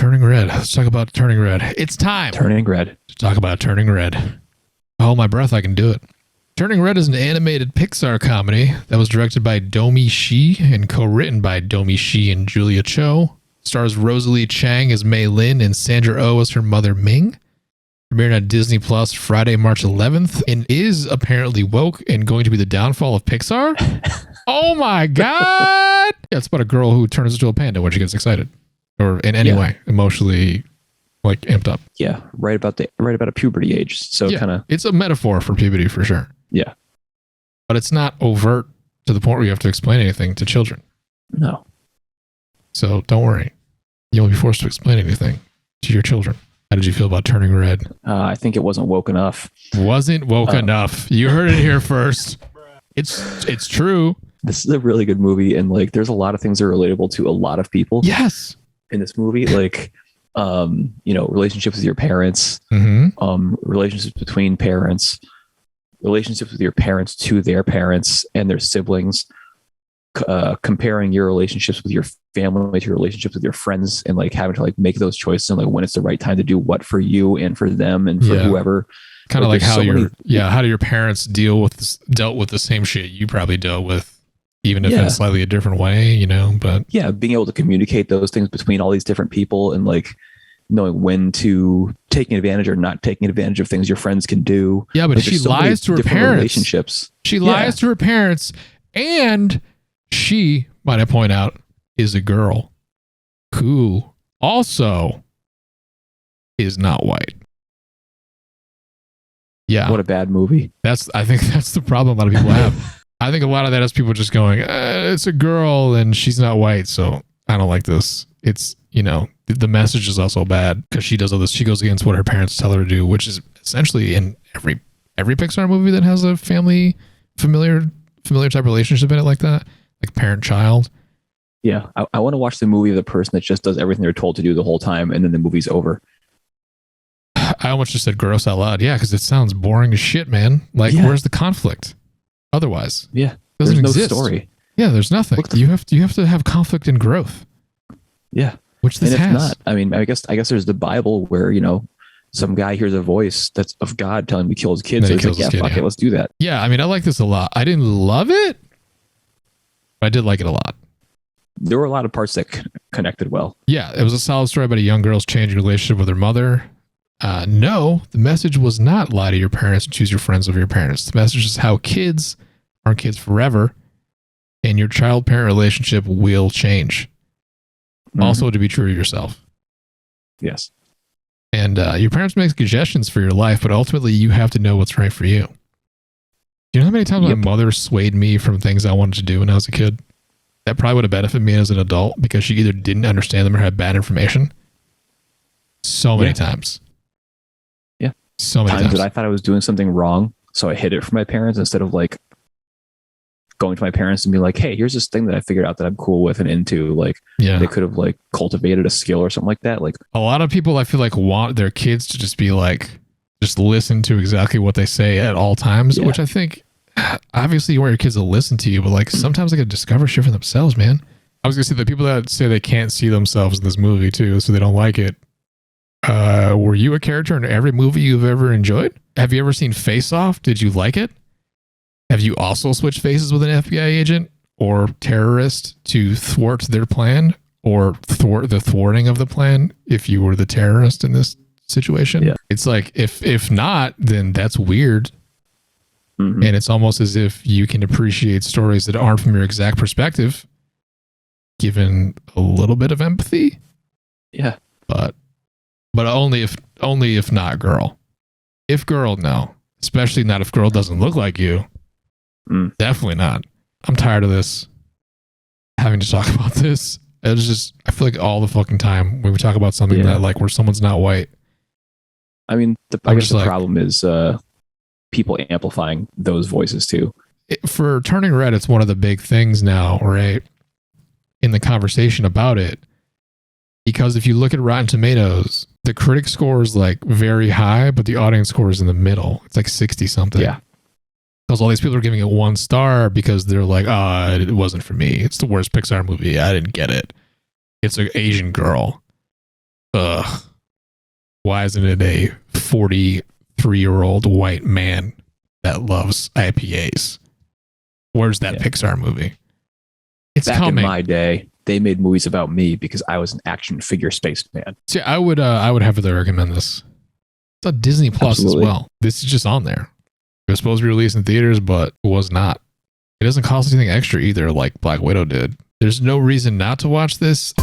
Turning Red. Let's talk about Turning Red. It's time. Turning Red. To talk about Turning Red. Hold my breath, I can do it. Turning Red is an animated Pixar comedy that was directed by Domi Shi and co-written by Domi Shi and Julia Cho. Stars Rosalie Chang as Mei Lin and Sandra Oh as her mother Ming. Premiering on Disney Plus Friday, March 11th, and is apparently woke and going to be the downfall of Pixar. Oh my God! Yeah, it's about a girl who turns into a panda when she gets excited, or in any way, emotionally, like amped up. Yeah, right about a puberty age. So kind of, it's a metaphor for puberty for sure. Yeah, but it's not overt to the point where you have to explain anything to children. No. So don't worry, you won't be forced to explain anything to your children. How did you feel about Turning Red? I think it wasn't woke enough. Wasn't woke enough. You heard it here first. It's true. This is a really good movie, and like, there's a lot of things that are relatable to a lot of people. Yes. In this movie, like, relationships with your parents, relationships between parents, relationships with your parents to their parents and their siblings, comparing your relationships with your family to your relationships with your friends, and like having to like make those choices and like when it's the right time to do what for you and for them and for whoever. Kind of like how how do your parents dealt with the same shit you probably dealt with, even if in slightly a different way, but being able to communicate those things between all these different people and like knowing when to taking advantage or not taking advantage of things your friends can do. Yeah, but like, she lies to her parents. Relationships. She lies to her parents, and she, might I point out, is a girl who also is not white. Yeah. What a bad movie. I think that's the problem a lot of people have. I think a lot of that is people just going, it's a girl and she's not white, so I don't like this. It's, the message is also bad because she does all this. She goes against what her parents tell her to do, which is essentially in every Pixar movie that has a familiar type relationship in it like that, like parent-child. Yeah, I want to watch the movie of the person that just does everything they're told to do the whole time, and then the movie's over. I almost just said gross out loud. Yeah, because it sounds boring as shit, man. Like, where's the conflict? Otherwise, there's no story. Yeah, there's nothing. You have to have conflict and growth. Yeah, which this has. Not. I mean, I guess there's the Bible where some guy hears a voice that's of God telling him to kill his kid. So he's like, fuck it, let's do that. Yeah, I mean, I like this a lot. I didn't love it, but I did like it a lot. There were a lot of parts that connected well. Yeah, it was a solid story about a young girl's changing relationship with her mother. No, the message was not lie to your parents and choose your friends over your parents. The message is how kids aren't kids forever, and your child-parent relationship will change. Also, to be true to yourself. Yes. And your parents make suggestions for your life, but ultimately you have to know what's right for you. You know how many times my mother swayed me from things I wanted to do when I was a kid? That probably would have benefited me as an adult because she either didn't understand them or had bad information. So many times. Yeah. So many times that I thought I was doing something wrong, so I hid it from my parents instead of like going to my parents and be like, hey, here's this thing that I figured out that I'm cool with and into. Like, they could have like cultivated a skill or something like that. Like, a lot of people I feel like want their kids to just be like, just listen to exactly what they say at all times, which I think obviously you want your kids to listen to you, but like sometimes they can discover shit for themselves, man. I was gonna say the people that say they can't see themselves in this movie too, so they don't like it. Were you a character in every movie you've ever enjoyed? Have you ever seen Face Off? Did you like it? Have you also switched faces with an FBI agent or terrorist to thwart their plan or thwart the thwarting of the plan if you were the terrorist in this situation? Yeah. It's like, if not, then that's weird. And it's almost as if you can appreciate stories that aren't from your exact perspective, given a little bit of empathy. Yeah. But only if not girl. If girl, no. Especially not if girl doesn't look like you. Definitely not. I'm tired of this. Having to talk about this. It's just, I feel like all the fucking time when we talk about something that like where someone's not white. I mean, I guess the problem is people amplifying those voices too. For Turning Red, it's one of the big things now, right? In the conversation about it. Because if you look at Rotten Tomatoes, the critic score is like very high, but the audience score is in the middle. It's like 60 something. Yeah. Because all these people are giving it 1 star because they're like, it wasn't for me. It's the worst Pixar movie. I didn't get it. It's an Asian girl. Ugh. Why isn't it a 43-year-old white man that loves IPAs? Where's that Pixar movie? It's Back coming. in my day, they made movies about me because I was an action figure spaceman. See, I would heavily recommend this. It's on Disney Plus as well. This is just on there. It was supposed to be released in theaters, but it was not. It doesn't cost anything extra either, like Black Widow did. There's no reason not to watch this.